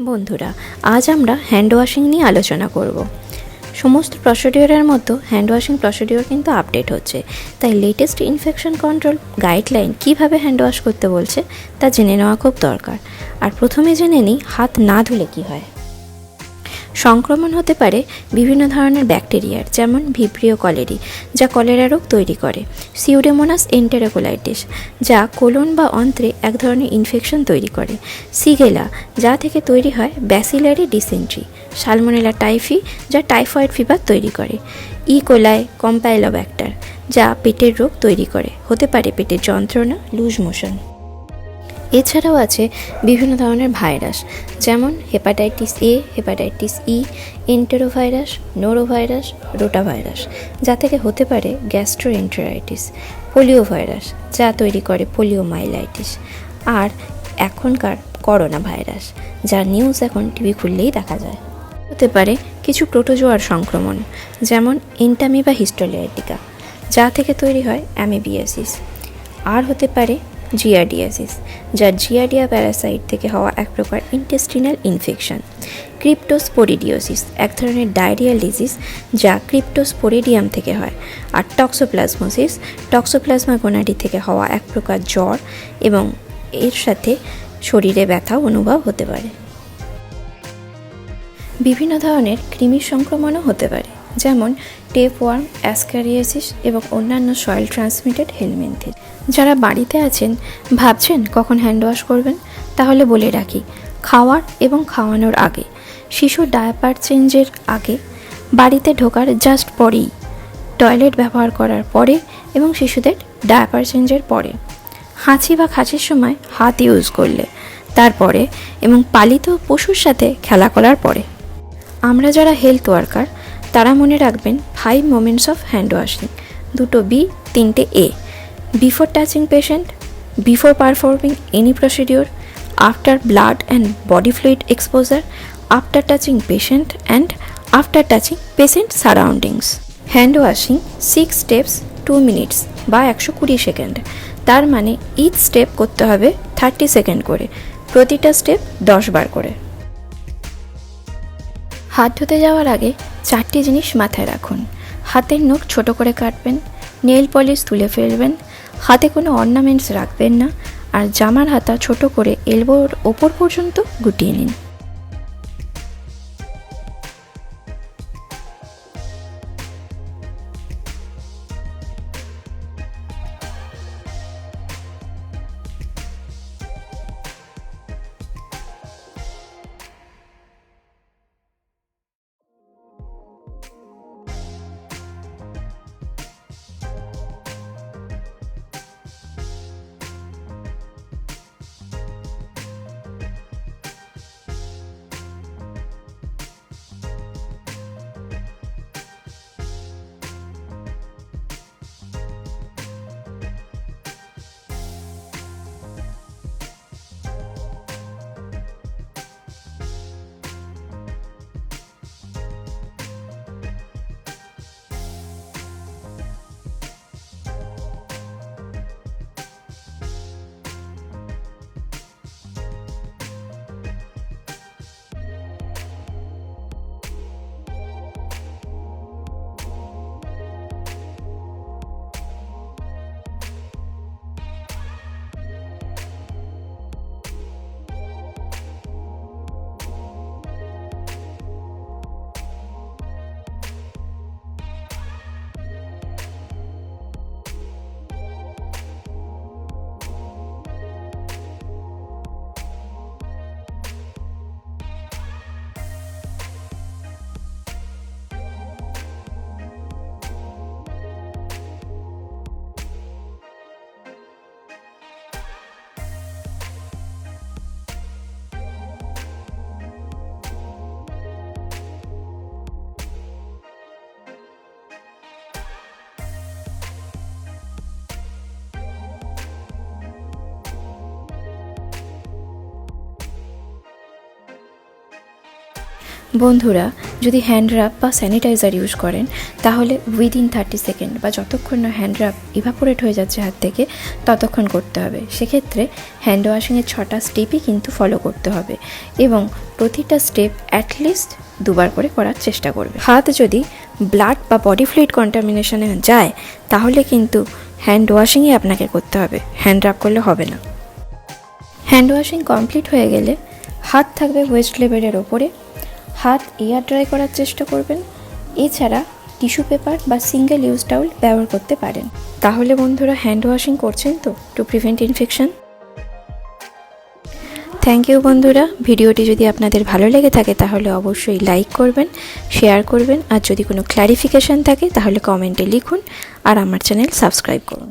বন্ধুরা, আজ আমরা হ্যান্ড ওয়াশিং নিয়ে আলোচনা করব। সমস্ত প্রসিডিওরের মতো হ্যান্ড ওয়াশিং প্রসিডিওর কিন্তু আপডেট হচ্ছে, তাই লেটেস্ট ইনফেকশন কন্ট্রোল গাইডলাইন কিভাবে হ্যান্ড ওয়াশ করতে বলছে তা জেনে নেওয়া খুব দরকার। আর প্রথমে জেনে নিই হাত না ধুলে কী হয়। সংক্রমণ হতে পারে বিভিন্ন ধরনের ব্যাকটেরিয়ার, যেমন ভিব্রিও কলেরি যা কলেরা রোগ তৈরি করে, সিউডোমোনাস এন্টেরোকোলাইটিস যা কোলন বা অন্ত্রে এক ধরনের ইনফেকশন তৈরি করে, সিগেলা যা থেকে তৈরি হয় ব্যাসিলারি ডিসেন্ট্রি, সালমোনেলা টাইফি যা টাইফয়েড ফিভার তৈরি করে, ই কোলাই কম্পাইলোব্যাক্টার যা পেটের রোগ তৈরি করে, হতে পারে পেটের যন্ত্রণা, লুজ মোশন। এছাড়াও আছে বিভিন্ন ধরনের ভাইরাস, যেমন hepatitis A, hepatitis E, enterovirus, norovirus, rotavirus যা থেকে হতে পারে গ্যাস্ট্রোএন্টেরাইটিস, পোলিও ভাইরাস যা তৈরি করে পোলিওমাইলাইটিস, আর এখনকার করোনা ভাইরাস যার নিউজ এখন টিভি খুললেই দেখা যায়। হতে পারে কিছু প্রোটোজোয়ার সংক্রমণ, যেমন এন্টামিবা হিস্টোলিয়াটিকা যা থেকে তৈরি হয় অ্যামিবিয়াসিস, আর হতে পারে জিয়ার্ডিয়াসিস যা জিয়ার্ডিয়া প্যারাসাইট থেকে হওয়া এক প্রকার ইন্টেস্টিনাল ইনফেকশন, ক্রিপ্টোস্পোরিডিওসিস এক ধরনের ডায়রিয়াল ডিজিজ যা ক্রিপ্টোস্পোরিডিয়াম থেকে হয়, আর টক্সোপ্লাজমোসিস টক্সোপ্লাজমা গোনাডি থেকে হওয়া এক প্রকার জ্বর এবং এর সাথে শরীরে ব্যথা অনুভব হতে পারে। বিভিন্ন ধরনের কৃমির সংক্রমণও হতে পারে, যেমন টেপওয়ার্ম, অ্যাসকারিয়াসিস এবং অন্যান্য সয়েল ট্রান্সমিটেড হেলমিনথিস। যারা বাড়িতে আছেন ভাবছেন কখন হ্যান্ড ওয়াশ করবেন, তাহলে বলে রাখি, খাওয়ার এবং খাওয়ানোর আগে, শিশুর ডায়াপার চেঞ্জের আগে, বাড়িতে ঢোকার জাস্ট পরেই, টয়লেট ব্যবহার করার পরে এবং শিশুদের ডায়াপার চেঞ্জের পরে, হাঁচি বা খাঁচির সময় হাত ইউজ করলে, তারপরে এবং পালিত পশুর সাথে খেলা করার পরে। আমরা যারা হেলথ ওয়ার্কার তারা মনে রাখবেন 5 moments of hand washing, 2 B, 3 A. Before touching patient, before performing any procedure, after blood and body fluid exposure, after touching patient and after touching patient surroundings. Hand washing 6 steps 2 minutes বা 120 second, তার মানে each step করতে হবে 30 second করে, প্রতিটা step 10 বার করে। হাত ধুতে যাওয়ার আগে 4টি জিনিস মাথায় রাখুন। হাতের নখ ছোট করে কাটবেন, নেল পলিশ তুলে ফেলবেন, হাতে কোনো অর্নামেন্টস রাখবেন না, আর জামার হাতা ছোট করে এলবোর ওপর পর্যন্ত গুটিয়ে নিন। বন্ধুরা, যদি হ্যান্ড রাব বা স্যানিটাইজার ইউজ করেন তাহলে উইদিন 30 সেকেন্ড বা যতক্ষণ না হ্যান্ড রাব ইভাপোরেট হয়ে যাচ্ছে হাত থেকে ততক্ষণ করতে হবে। সেক্ষেত্রে হ্যান্ড ওয়াশিংয়ের 6টা স্টেপই কিন্তু ফলো করতে হবে এবং প্রতিটা স্টেপ অ্যাটলিস্ট 2 বার করে করার চেষ্টা করবে। হাত যদি ব্লাড বা বডি ফ্লুইড কন্টামিনেশনে যায় তাহলে কিন্তু হ্যান্ড ওয়াশিংই আপনাকে করতে হবে, হ্যান্ড রাব করলে হবে না। হ্যান্ড ওয়াশিং কমপ্লিট হয়ে গেলে হাত থাকবে ওয়েস্ট লেভেলের ওপরে, হাত এয়ার ড্রাই করার চেষ্টা করবেন। এছাড়া টিস্যু পেপার বা সিঙ্গেল ইউজ টাওয়েল ব্যবহার করতে পারেন। তাহলে বন্ধুরা হ্যান্ড ওয়াশিং করছেন তো to prevent infection. Thank you বন্ধুরা। ভিডিওটি যদি আপনাদের ভালো লেগে থাকে তাহলে অবশ্যই লাইক করবেন, শেয়ার করবেন, আর যদি কোনো ক্ল্যারিফিকেশান থাকে তাহলে কমেন্টে লিখুন আর আমার চ্যানেল সাবস্ক্রাইব করুন।